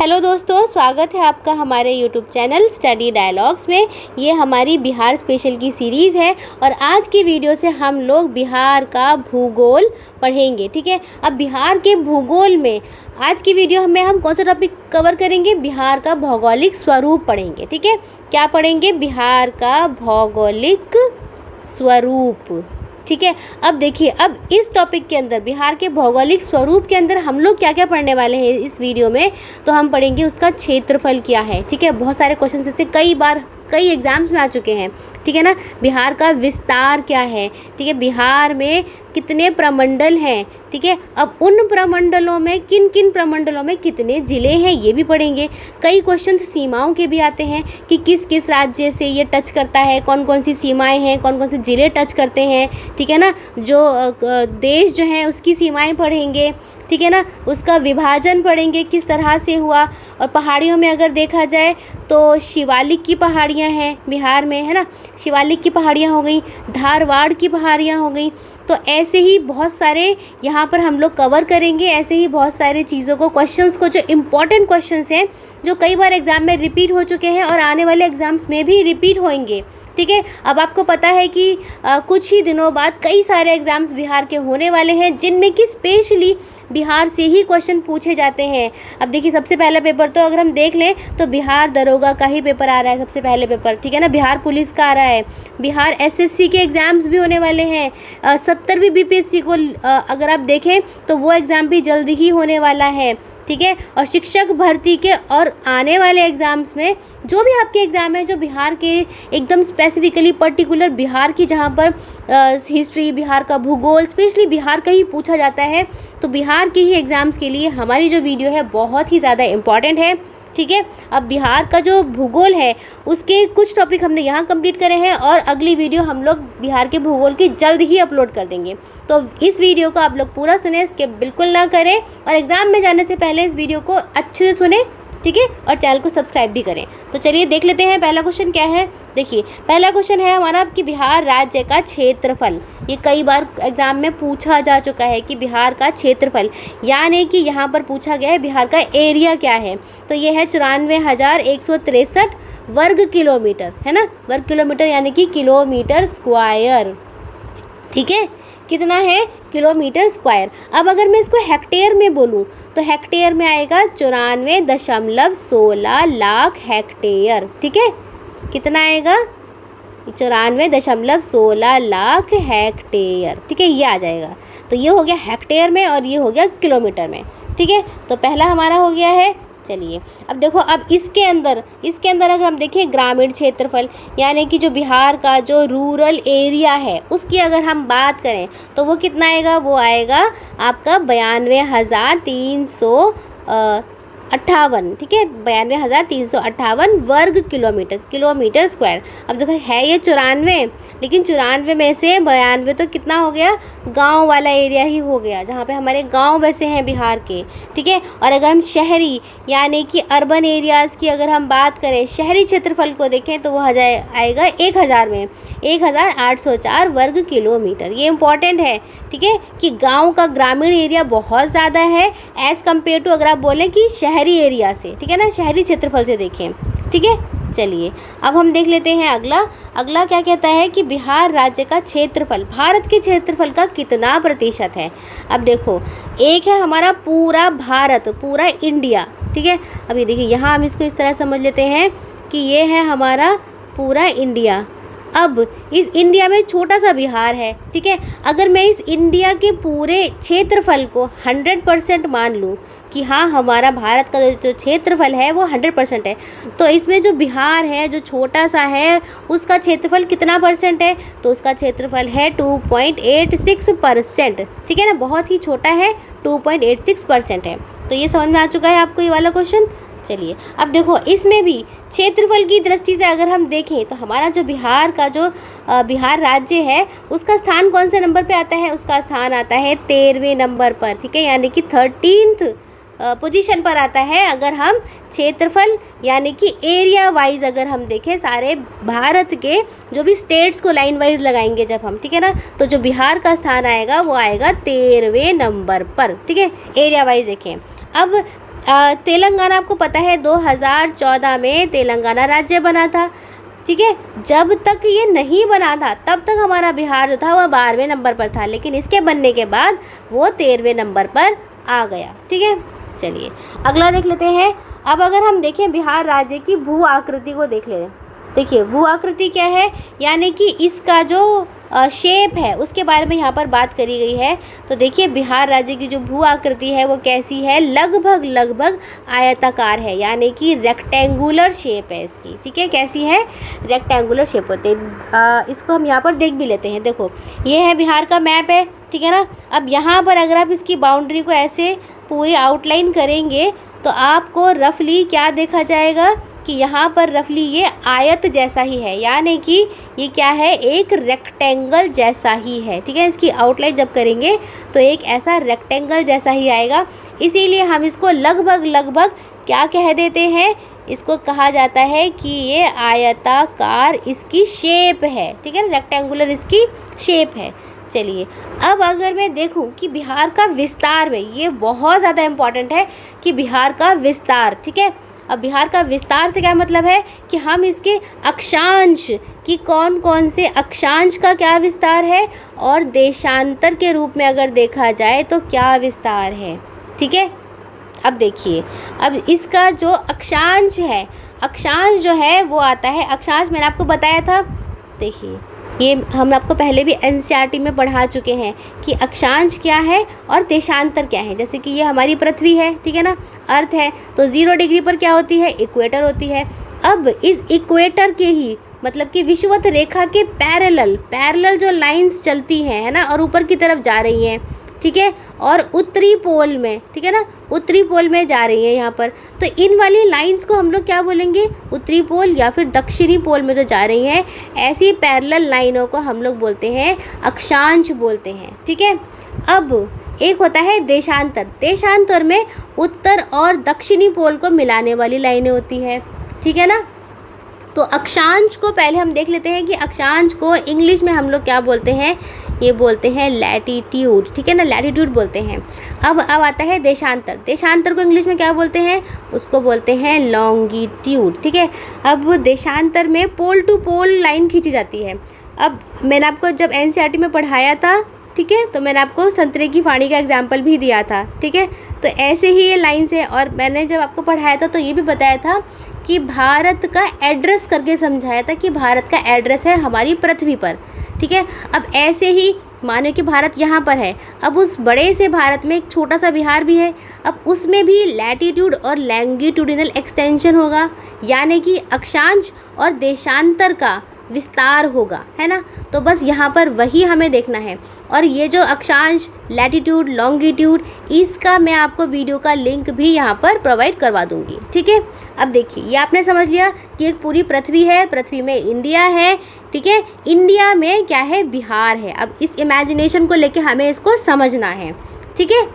Hello दोस्तों, स्वागत है आपका हमारे यूट्यूब चैनल स्टडी डायलॉग्स में। ये हमारी बिहार स्पेशल की सीरीज़ है और आज की वीडियो से हम लोग बिहार का भूगोल पढ़ेंगे। ठीक है, अब बिहार के भूगोल में आज की वीडियो में हम कौन सा टॉपिक कवर करेंगे? बिहार का भौगोलिक स्वरूप पढ़ेंगे। ठीक है, क्या पढ़ेंगे? बिहार का भौगोलिक स्वरूप। ठीक है, अब देखिए, अब इस टॉपिक के अंदर बिहार के भौगोलिक स्वरूप के अंदर हम लोग क्या क्या पढ़ने वाले हैं इस वीडियो में, तो हम पढ़ेंगे उसका क्षेत्रफल क्या है। ठीक है, बहुत सारे क्वेश्चन इससे कई एग्जाम्स में आ चुके हैं। ठीक है ना, बिहार का विस्तार क्या है? ठीक है, बिहार में कितने प्रमंडल हैं? ठीक है, अब उन प्रमंडलों में किन किन प्रमंडलों में कितने ज़िले हैं ये भी पढ़ेंगे। कई क्वेश्चन सीमाओं के भी आते हैं कि किस किस राज्य से ये टच करता है, कौन कौन सी सीमाएं हैं, कौन कौन से ज़िले टच करते हैं। ठीक है ना, जो देश जो है उसकी सीमाएं पढ़ेंगे। ठीक है ना, उसका विभाजन पढ़ेंगे किस तरह से हुआ। और पहाड़ियों में अगर देखा जाए तो शिवालिक की पहाड़ियाँ हैं बिहार में, है ना, शिवालिक की पहाड़ियाँ हो गई, धारवाड़ की पहाड़ियाँ हो गई। तो ऐसे ही बहुत सारे यहाँ पर हम लोग कवर करेंगे। ऐसे ही बहुत सारे चीज़ों को, क्वेश्चंस को, जो इम्पोर्टेंट क्वेश्चंस हैं जो कई बार एग्ज़ाम में रिपीट हो चुके हैं और आने वाले एग्ज़ाम्स में भी रिपीट होंगे। ठीक है, अब आपको पता है कि कुछ ही दिनों बाद कई सारे एग्ज़ाम्स बिहार के होने वाले हैं जिनमें कि स्पेशली बिहार से ही क्वेश्चन पूछे जाते हैं। अब देखिए, सबसे पहला पेपर तो अगर हम देख लें तो बिहार दरोगा का ही पेपर आ रहा है सबसे पहले पेपर। ठीक है ना, बिहार पुलिस का आ रहा है, बिहार एसएससी के एग्ज़ाम्स भी होने वाले हैं। 70वीं बीपीएससी को अगर आप देखें तो वो एग्ज़ाम भी जल्दी ही होने वाला है। ठीक है, और शिक्षक भर्ती के और आने वाले एग्ज़ाम्स में जो भी आपके एग्ज़ाम है जो बिहार के एकदम स्पेसिफिकली पर्टिकुलर बिहार की, जहाँ पर हिस्ट्री, बिहार का भूगोल, स्पेशली बिहार का ही पूछा जाता है, तो बिहार के ही एग्ज़ाम्स के लिए हमारी जो वीडियो है बहुत ही ज़्यादा इम्पॉर्टेंट है। ठीक है, अब बिहार का जो भूगोल है उसके कुछ टॉपिक हमने यहाँ कंप्लीट करे हैं और अगली वीडियो हम लोग बिहार के भूगोल की जल्द ही अपलोड कर देंगे। तो इस वीडियो को आप लोग पूरा सुने, स्किप बिल्कुल ना करें और एग्ज़ाम में जाने से पहले इस वीडियो को अच्छे से सुने। ठीक है, और चैनल को सब्सक्राइब भी करें। तो चलिए देख लेते हैं पहला क्वेश्चन क्या है। देखिए, पहला क्वेश्चन है हमारा कि बिहार राज्य का क्षेत्रफल। ये कई बार एग्जाम में पूछा जा चुका है कि बिहार का क्षेत्रफल, यानी कि यहाँ पर पूछा गया है बिहार का एरिया क्या है। तो ये है 94,163 वर्ग किलोमीटर, है ना, वर्ग किलोमीटर यानी कि किलोमीटर स्क्वायर। ठीक है, कितना है? Kilometre square. अब अगर मैं इसको हेक्टेयर में बोलूँ तो हेक्टेयर में आएगा 94.16 लाख हेक्टेयर। ठीक है, कितना आएगा? 94.16 लाख हेक्टेयर। ठीक है, ये आ जाएगा। तो ये हो गया हेक्टेयर में और ये हो गया किलोमीटर में। ठीक है, तो पहला हमारा हो गया है। चलिए, अब देखो, अब इसके अंदर अगर हम देखें ग्रामीण क्षेत्रफल, यानी कि जो बिहार का जो रूरल एरिया है उसकी अगर हम बात करें तो वो कितना आएगा? वो आएगा आपका 92,358। ठीक है, 92,358 वर्ग किलोमीटर स्क्वायर। अब देखो, है ये 94, लेकिन 94 में से 92 तो कितना हो गया? गांव वाला एरिया ही हो गया, जहाँ पे हमारे गांव बसे हैं बिहार के। ठीक है, और अगर हम शहरी यानी कि अर्बन एरियाज़ की अगर हम बात करें, शहरी क्षेत्रफल को देखें तो वो आएगा 1000 में 1804 वर्ग किलोमीटर। ये इम्पॉर्टेंट है। ठीक है, कि गांव का ग्रामीण एरिया बहुत ज़्यादा है एज़ कम्पेयर टू अगर आप बोलें कि शहरी एरिया से। ठीक है ना, शहरी क्षेत्रफल से देखें। ठीक है, चलिए अब हम देख लेते हैं अगला क्या कहता है कि बिहार राज्य का क्षेत्रफल भारत के क्षेत्रफल का कितना प्रतिशत है। अब देखो, एक है हमारा पूरा भारत, पूरा इंडिया। ठीक है, अब ये देखिए, यहाँ हम इसको इस तरह समझ लेते हैं कि ये है हमारा पूरा इंडिया। अब इस इंडिया में छोटा सा बिहार है। ठीक है, अगर मैं इस इंडिया के पूरे क्षेत्रफल को 100% मान लूँ कि हाँ, हमारा भारत का जो क्षेत्रफल है वो 100% है, तो इसमें जो बिहार है जो छोटा सा है उसका क्षेत्रफल कितना परसेंट है? तो उसका क्षेत्रफल है 2.86%। ठीक है ना, बहुत ही छोटा है, 2.86% है। तो ये समझ में आ चुका है आपको ये वाला क्वेश्चन। चलिए, अब देखो, इसमें भी क्षेत्रफल की दृष्टि से अगर हम देखें तो हमारा जो बिहार का जो बिहार राज्य है उसका स्थान कौन से नंबर पे आता है? उसका स्थान आता है 13वें नंबर पर। ठीक है, यानी कि 13th पोजीशन पर आता है अगर हम क्षेत्रफल यानी कि एरिया वाइज अगर हम देखें सारे भारत के जो भी स्टेट्स को लाइन वाइज लगाएंगे जब हम, ठीक है ना, तो जो बिहार का स्थान आएगा वो आएगा 13वें नंबर पर। ठीक है, एरिया वाइज देखें। अब तेलंगाना आपको पता है 2014 में तेलंगाना राज्य बना था, ठीक है। जब तक ये नहीं बना था तब तक हमारा बिहार जो था वह 12वें नंबर पर था, लेकिन इसके बनने के बाद वो 13वें नंबर पर आ गया, ठीक है। चलिए अगला देख लेते हैं। अब अगर हम देखें बिहार राज्य की भू आकृति को देख लेते हैं। देखिए भू आकृति क्या है, यानी कि इसका जो शेप है उसके बारे में यहाँ पर बात करी गई है। तो देखिए बिहार राज्य की जो भू आकृति है वो कैसी है, लगभग आयताकार है, यानी कि रेक्टेंगुलर शेप है इसकी, ठीक है। कैसी है, रेक्टेंगुलर शेप होते हैं। इसको हम यहाँ पर देख भी लेते हैं। देखो ये है बिहार का मैप है, ठीक है ना। अब यहाँ पर अगर आप इसकी बाउंड्री को ऐसे पूरी आउटलाइन करेंगे तो आपको रफली क्या देखा जाएगा कि यहाँ पर रफली ये आयत जैसा ही है, यानी कि ये क्या है, एक रेक्टेंगल जैसा ही है, ठीक है। इसकी आउटलाइन जब करेंगे तो एक ऐसा रेक्टेंगल जैसा ही आएगा, इसीलिए हम इसको लगभग क्या कह देते हैं, इसको कहा जाता है कि ये आयताकार इसकी शेप है, ठीक है, रेक्टेंगुलर इसकी शेप है। चलिए अब अगर मैं देखूं कि बिहार का विस्तार में, ये बहुत ज़्यादा इम्पॉर्टेंट है कि बिहार का विस्तार, ठीक है। अब बिहार का विस्तार से क्या मतलब है कि हम इसके अक्षांश कि कौन कौन से अक्षांश का क्या विस्तार है और देशांतर के रूप में अगर देखा जाए तो क्या विस्तार है, ठीक है। अब देखिए, अब इसका जो अक्षांश है, अक्षांश जो है वो आता है, अक्षांश मैंने आपको बताया था, देखिए ये हम आपको पहले भी एनसीईआरटी में पढ़ा चुके हैं कि अक्षांश क्या है और देशांतर क्या है। जैसे कि ये हमारी पृथ्वी है, ठीक है ना, अर्थ है, तो 0 डिग्री पर क्या होती है, इक्वेटर होती है। अब इस इक्वेटर के ही मतलब कि विषुवत रेखा के पैरेलल जो लाइंस चलती हैं, है ना, और ऊपर की तरफ जा रही हैं, ठीक है, और उत्तरी पोल में, ठीक है ना, उत्तरी पोल में जा रही है यहाँ पर, तो इन वाली लाइंस को हम लोग क्या बोलेंगे, उत्तरी पोल या फिर दक्षिणी पोल में जो जा रही हैं, ऐसी पैरेलल लाइनों को हम लोग बोलते हैं अक्षांश बोलते हैं, ठीक है। अब एक होता है देशांतर, देशांतर में उत्तर और दक्षिणी पोल को मिलाने वाली लाइनें होती है, ठीक है ना। तो अक्षांश को पहले हम देख लेते हैं कि अक्षांश को इंग्लिश में हम लोग क्या बोलते हैं, ये बोलते हैं लैटीट्यूड, ठीक है ना, लैटीट्यूड बोलते हैं। अब आता है देशांतर, देशांतर को इंग्लिश में क्या बोलते हैं, उसको बोलते हैं लॉन्गिट्यूड, ठीक है। अब देशांतर में पोल टू पोल लाइन खींची जाती है। अब मैंने आपको जब एनसीईआरटी में पढ़ाया था, ठीक है, तो मैंने आपको संतरे की फाड़ी का एग्जाम्पल भी दिया था, ठीक है। तो ऐसे ही ये लाइन्स है, और मैंने जब आपको पढ़ाया था तो ये भी बताया था कि भारत का एड्रेस करके समझाया था कि भारत का एड्रेस है हमारी पृथ्वी पर, ठीक है। अब ऐसे ही मानो कि भारत यहाँ पर है, अब उस बड़े से भारत में एक छोटा सा बिहार भी है, अब उसमें भी लैटीट्यूड और लैंगिट्यूडिनल एक्सटेंशन होगा, यानी कि अक्षांश और देशांतर का विस्तार होगा, है ना। तो बस यहाँ पर वही हमें देखना है, और ये जो अक्षांश, लैटीट्यूड, लॉन्गिट्यूड, इसका मैं आपको वीडियो का लिंक भी यहाँ पर प्रोवाइड करवा दूँगी, ठीक है। अब देखिए ये आपने समझ लिया कि एक पूरी पृथ्वी है, पृथ्वी में इंडिया है, ठीक है, इंडिया में क्या है, बिहार है। अब इस इमेजिनेशन को लेके हमें इसको समझना है, ठीक है,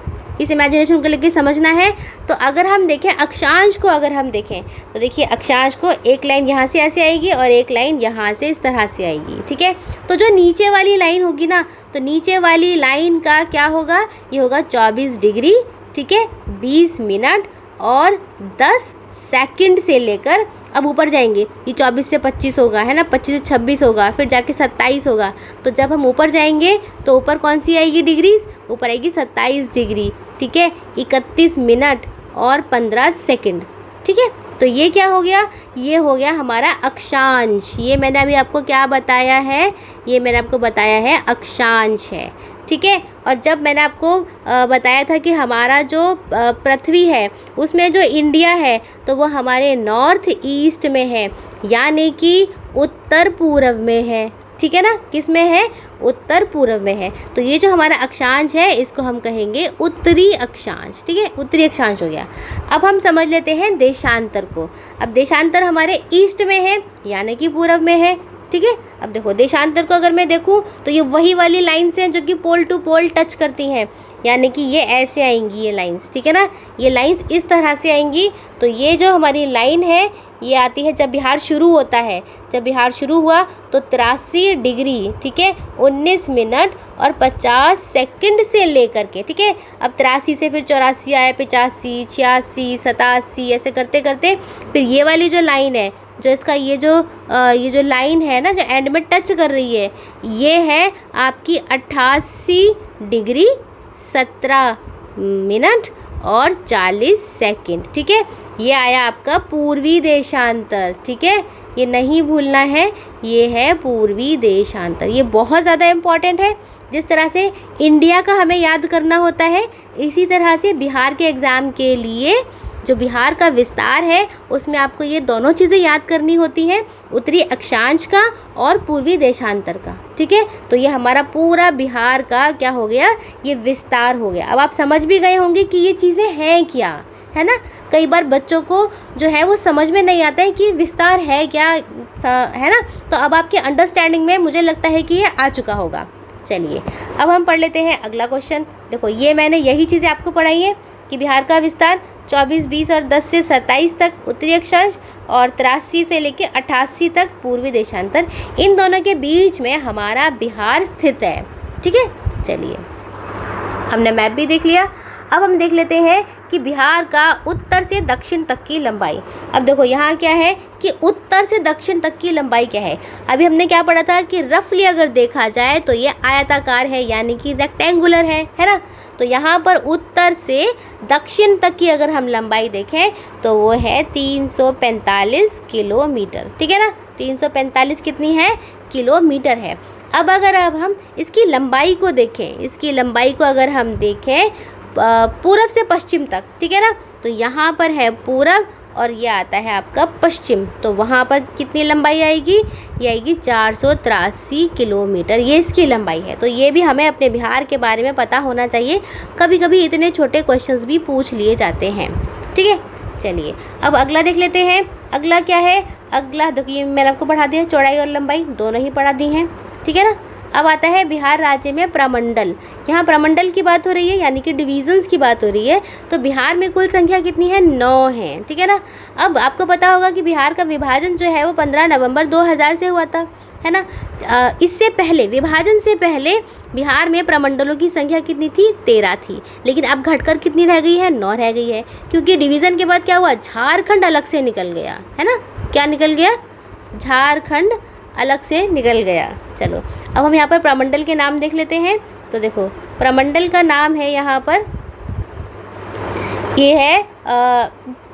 इस इमेजिनेशन को लेके समझना है। तो अगर हम देखें अक्षांश को, अगर हम देखें तो देखिए अक्षांश को एक लाइन यहाँ से ऐसे आएगी और एक लाइन यहाँ से इस तरह से आएगी, ठीक है। तो जो नीचे वाली लाइन होगी ना, तो नीचे वाली लाइन का क्या होगा, ये होगा 24 डिग्री, ठीक है, 20 मिनट और 10 सेकंड से लेकर, अब ऊपर जाएंगे, ये 24 से 25 होगा, है ना, 25 से 26 होगा, फिर जाके 27 होगा। तो जब हम ऊपर जाएंगे तो ऊपर कौन सी आएगी डिग्रीज, ऊपर आएगी 27 डिग्री, ठीक है, 31 मिनट और 15 सेकंड, ठीक है। तो ये क्या हो गया, ये हो गया हमारा अक्षांश। ये मैंने अभी आपको क्या बताया है, ये मैंने आपको बताया है अक्षांश है, ठीक है। और जब मैंने आपको बताया था कि हमारा जो पृथ्वी है उसमें जो इंडिया है तो वो हमारे नॉर्थ ईस्ट में है, यानी कि उत्तर पूर्व में है, ठीक है ना, किस में है, उत्तर पूर्व में है। तो ये जो हमारा अक्षांश है इसको हम कहेंगे उत्तरी अक्षांश, ठीक है, उत्तरी अक्षांश हो गया। अब हम समझ लेते हैं देशांतर को। अब देशांतर हमारे ईस्ट में है, यानी कि पूर्व में है, ठीक है। अब देखो देशांतर को अगर मैं देखूं तो ये वही वाली लाइन्स हैं जो कि पोल टू पोल टच करती हैं, यानी कि ये ऐसे आएंगी ये लाइंस, ठीक है ना, ये लाइंस इस तरह से आएंगी। तो ये जो हमारी लाइन है ये आती है जब बिहार शुरू होता है। जब बिहार शुरू हुआ तो 83 डिग्री, ठीक है, 19 मिनट और 50 सेकंड से लेकर के, ठीक है, अब 83 से फिर 84 आया, 85, 86, 87, ऐसे करते करते फिर ये वाली जो लाइन है, जो इसका ये जो लाइन है ना, जो एंड में टच कर रही है, ये है आपकी 88 डिग्री 17 मिनट और 40 सेकंड, ठीक है। ये आया आपका पूर्वी देशांतर, ठीक है, ये नहीं भूलना है, ये है पूर्वी देशांतर। ये बहुत ज़्यादा इम्पॉर्टेंट है। जिस तरह से इंडिया का हमें याद करना होता है, इसी तरह से बिहार के एग्ज़ाम के लिए जो बिहार का विस्तार है उसमें आपको ये दोनों चीज़ें याद करनी होती हैं, उत्तरी अक्षांश का और पूर्वी देशांतर का, ठीक है। तो ये हमारा पूरा बिहार का क्या हो गया, ये विस्तार हो गया। अब आप समझ भी गए होंगे कि ये चीज़ें हैं क्या, है ना। कई बार बच्चों को जो है वो समझ में नहीं आता है कि विस्तार है क्या, है ना। तो अब आपके अंडरस्टैंडिंग में मुझे लगता है कि ये आ चुका होगा। चलिए अब हम पढ़ लेते हैं अगला क्वेश्चन। देखो ये मैंने यही चीज़ें आपको पढ़ाई है कि बिहार का विस्तार 24, 20 और 10 से 27 तक उत्तरी अक्षांश और 83 से लेकर 88 तक पूर्वी देशांतर, इन दोनों के बीच में हमारा बिहार स्थित है, ठीक है। चलिए हमने मैप भी देख लिया। अब हम देख लेते हैं कि बिहार का उत्तर से दक्षिण तक की लंबाई। अब देखो यहाँ क्या है कि उत्तर से दक्षिण तक की लंबाई क्या है। अभी हमने क्या पढ़ा था कि रफली अगर देखा जाए तो ये आयताकार है, यानी कि रेक्टेंगुलर है ना। तो यहाँ पर उत्तर से दक्षिण तक की अगर हम लंबाई देखें तो वो है 345 किलोमीटर, ठीक है ना। 345 कितनी है, किलोमीटर है। अब हम इसकी लंबाई को देखें, इसकी लंबाई को अगर हम देखें पूरब से पश्चिम तक, ठीक है ना, तो यहाँ पर है पूरब और ये आता है आपका पश्चिम, तो वहाँ पर कितनी लंबाई आएगी, ये आएगी 483 किलोमीटर, ये इसकी लंबाई है। तो ये भी हमें अपने बिहार के बारे में पता होना चाहिए, कभी कभी इतने छोटे क्वेश्चंस भी पूछ लिए जाते हैं, ठीक है। चलिए अब अगला देख लेते हैं। अगला क्या है, अगला देखिए मैंने आपको पढ़ा दिया, चौड़ाई और लंबाई दोनों ही पढ़ा दी हैं, ठीक है ना। अब आता है बिहार राज्य में प्रमंडल। यहाँ प्रमंडल की बात हो रही है, यानी कि डिवीजन्स की बात हो रही है। तो बिहार में कुल संख्या कितनी है, 9 है, ठीक है ना। अब आपको पता होगा कि बिहार का विभाजन जो है वो 15 नवंबर 2000 से हुआ था, है ना। इससे पहले, विभाजन से पहले बिहार में प्रमंडलों की संख्या कितनी थी, 13 थी, लेकिन अब घटकर कितनी रह गई है, 9 रह गई है। क्योंकि डिवीज़न के बाद क्या हुआ, झारखंड अलग से निकल गया, है ना। क्या निकल गया, झारखंड अलग से निकल गया। चलो अब हम यहाँ पर प्रमंडल के नाम देख लेते हैं। तो देखो प्रमंडल का नाम है यहाँ पर, ये है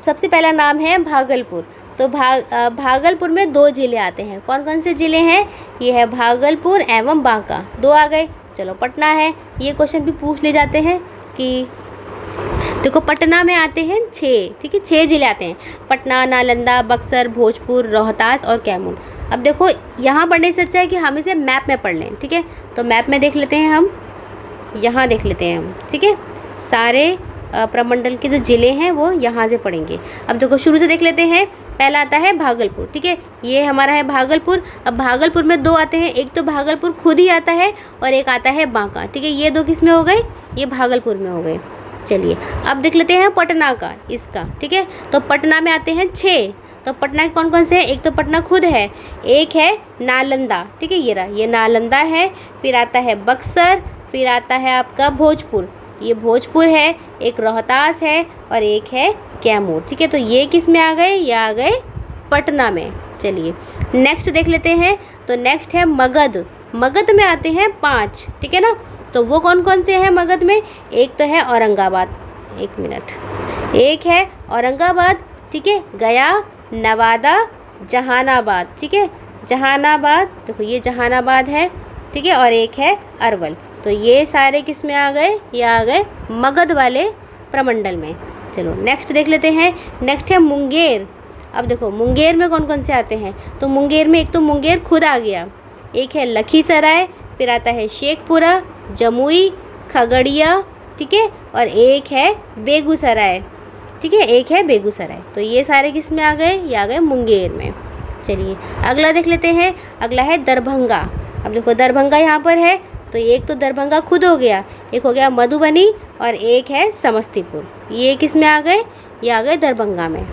सबसे पहला नाम है भागलपुर। तो भागलपुर में 2 ज़िले आते हैं। कौन कौन से ज़िले हैं, ये है भागलपुर एवं बांका, 2 आ गए। चलो पटना है, ये क्वेश्चन भी पूछ ले जाते हैं कि देखो पटना में आते हैं 6, ठीक है, 6 ज़िले आते हैं, पटना, नालंदा, बक्सर, भोजपुर, रोहतास और कैमूर। अब देखो यहाँ पढ़ने से अच्छा है कि हम इसे मैप में पढ़ लें, ठीक है। तो मैप में देख लेते हैं हम, यहाँ देख लेते हैं हम, ठीक है। सारे प्रमंडल के जो ज़िले हैं वो यहाँ से पढ़ेंगे। अब देखो शुरू से देख लेते हैं। पहला आता है भागलपुर, ठीक है, ये हमारा है भागलपुर। अब भागलपुर में 2 आते हैं, एक तो भागलपुर खुद ही आता है और एक आता है बांका, ठीक है। ये 2 किस में हो गए, ये भागलपुर में हो गए। चलिए अब देख लेते हैं पटना का, इसका, ठीक है। तो पटना में आते हैं 6। तो पटना के कौन कौन से हैं, एक तो पटना खुद है, एक है नालंदा, ठीक है, ये रहा, ये नालंदा है। फिर आता है बक्सर, फिर आता है आपका भोजपुर, ये भोजपुर है, एक रोहतास है और एक है कैमूर, ठीक है। तो ये किस में आ गए, ये आ गए पटना में। चलिए नेक्स्ट देख लेते हैं। तो नेक्स्ट है मगध। मगध में आते हैं 5, ठीक है ना। तो वो कौन कौन से हैं मगध में, एक तो है औरंगाबाद, एक मिनट, एक है औरंगाबाद, ठीक है, गया, नवादा, जहानाबाद, ठीक है, जहानाबाद, देखो ये जहानाबाद है, ठीक है, और एक है अरवल। तो ये सारे किस में आ गए, ये आ गए मगध वाले प्रमंडल में। चलो नेक्स्ट देख लेते हैं। नेक्स्ट है मुंगेर। अब देखो मुंगेर में कौन कौन से आते हैं। तो मुंगेर में एक तो मुंगेर खुद आ गया, एक है लखीसराय, फिर आता है शेखपुरा, जमुई, खगड़िया, ठीक है, और एक है बेगूसराय, ठीक है, एक है बेगूसराय। तो ये सारे किस में आ गए, ये आ गए मुंगेर में। चलिए अगला देख लेते हैं। अगला है दरभंगा। अब देखो दरभंगा यहाँ पर है, तो एक तो दरभंगा खुद हो गया, एक हो गया मधुबनी और एक है समस्तीपुर। ये किस में आ गए? ये आ गए दरभंगा में।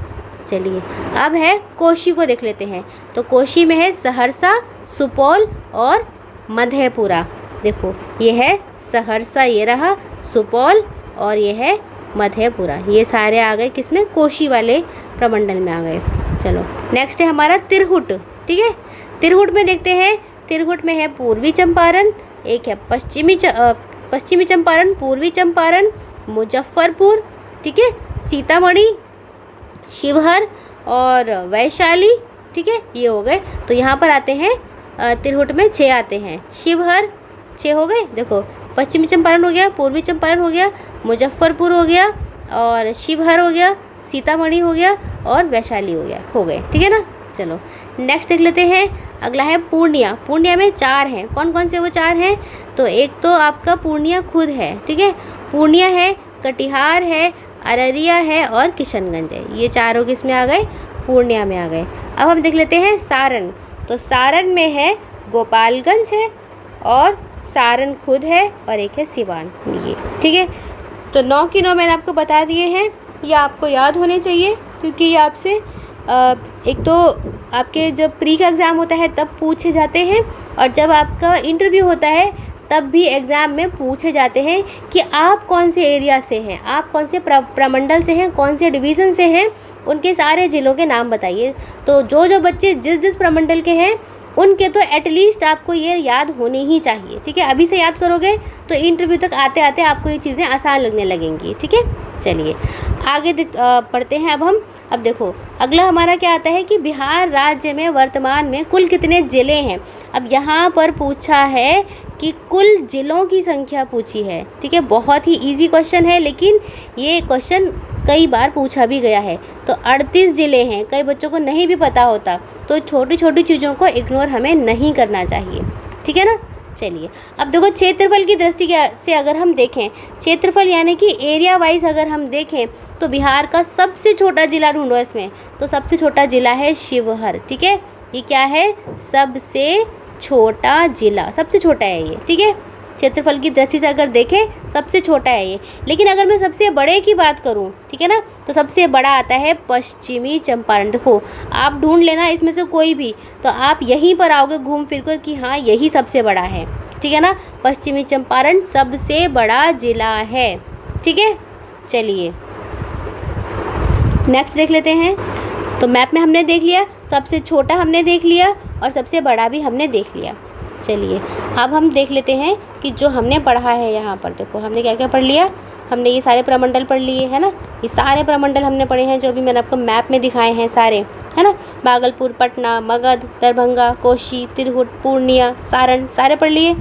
चलिए अब है कोशी को देख लेते हैं। तो कोशी में है सहरसा, सुपौल और मधेपुरा। देखो ये है सहरसा, ये रहा सुपौल और ये है मधेपुरा। ये सारे आ गए किसमें? कोशी वाले प्रमंडल में आ गए। चलो नेक्स्ट है हमारा तिरहुट। ठीक है, तिरहुट में देखते हैं। तिरहुट में है पूर्वी चंपारण, एक है पश्चिमी चंपारण, पूर्वी चंपारण, मुजफ्फरपुर, ठीक है, सीतामढ़ी, शिवहर और वैशाली। ठीक है, ये हो गए। तो यहाँ पर आते हैं तिरहुट में 6 आते हैं। शिवहर 6 हो गए। देखो पश्चिमी चंपारण हो गया, पूर्वी चंपारण हो गया, मुजफ्फरपुर हो गया और शिवहर हो गया, सीतामढ़ी हो गया और वैशाली हो गए। ठीक है ना। चलो नेक्स्ट देख लेते हैं। अगला है पूर्णिया। पूर्णिया में 4 हैं। कौन कौन से वो 4 हैं? तो एक तो आपका पूर्णिया खुद है। ठीक है, पूर्णिया है, कटिहार है, अररिया है और किशनगंज है। ये चारों किस में आ गए? पूर्णिया में आ गए। अब हम देख लेते हैं सारण। तो सारण में है गोपालगंज है और सारण खुद है और एक है सिवान। ये ठीक है। तो 9 की 9 मैंने आपको बता दिए हैं। ये आपको याद होने चाहिए क्योंकि ये आपसे एक तो आपके जब प्री का एग्ज़ाम होता है तब पूछे जाते हैं और जब आपका इंटरव्यू होता है तब भी एग्ज़ाम में पूछे जाते हैं कि आप कौन से एरिया से हैं, आप कौन से प्रमंडल से हैं, कौन से डिवीज़न से हैं, उनके सारे ज़िलों के नाम बताइए। तो जो बच्चे जिस प्रमंडल के हैं उनके तो एटलीस्ट आपको ये याद होनी ही चाहिए। ठीक है, अभी से याद करोगे तो इंटरव्यू तक आते आते आपको ये चीज़ें आसान लगने लगेंगी। ठीक है, चलिए आगे पढ़ते हैं अब देखो अगला हमारा क्या आता है कि बिहार राज्य में वर्तमान में कुल कितने ज़िले हैं। अब यहाँ पर पूछा है कि कुल ज़िलों की संख्या पूछी है। ठीक है, बहुत ही इजी क्वेश्चन है लेकिन ये क्वेश्चन कई बार पूछा भी गया है। तो 38 ज़िले हैं, कई बच्चों को नहीं भी पता होता। तो छोटी छोटी चीज़ों को इग्नोर हमें नहीं करना चाहिए। ठीक है ना। चलिए अब देखो क्षेत्रफल की दृष्टि से अगर हम देखें, क्षेत्रफल यानी कि एरिया वाइज अगर हम देखें तो बिहार का सबसे छोटा ज़िला ढूंढो इसमें। तो सबसे छोटा ज़िला है शिवहर। ठीक है, ये क्या है? सबसे छोटा ज़िला, सबसे छोटा है ये। ठीक है, क्षेत्रफल की दृष्टि से अगर देखें सबसे छोटा है ये। लेकिन अगर मैं सबसे बड़े की बात करूं, ठीक है ना, तो सबसे बड़ा आता है पश्चिमी चंपारण। देखो आप ढूंढ लेना इसमें से कोई भी, तो आप यहीं पर आओगे घूम फिर कर कि हाँ यही सबसे बड़ा है। ठीक है ना, पश्चिमी चंपारण सबसे बड़ा ज़िला है। ठीक है, चलिए नेक्स्ट देख लेते हैं। तो मैप में हमने देख लिया, सबसे छोटा हमने देख लिया और सबसे बड़ा भी हमने देख लिया। चलिए अब हम देख लेते हैं कि जो हमने पढ़ा है यहाँ पर। देखो हमने क्या क्या पढ़ लिया। हमने ये सारे प्रमंडल पढ़ लिए है ना, ये सारे प्रमंडल हमने पढ़े हैं जो भी मैंने आपको मैप में दिखाए हैं सारे, है ना। भागलपुर, पटना, मगध, दरभंगा, कोशी, तिरहुट, पूर्णिया, सारण सारे पढ़ लिए।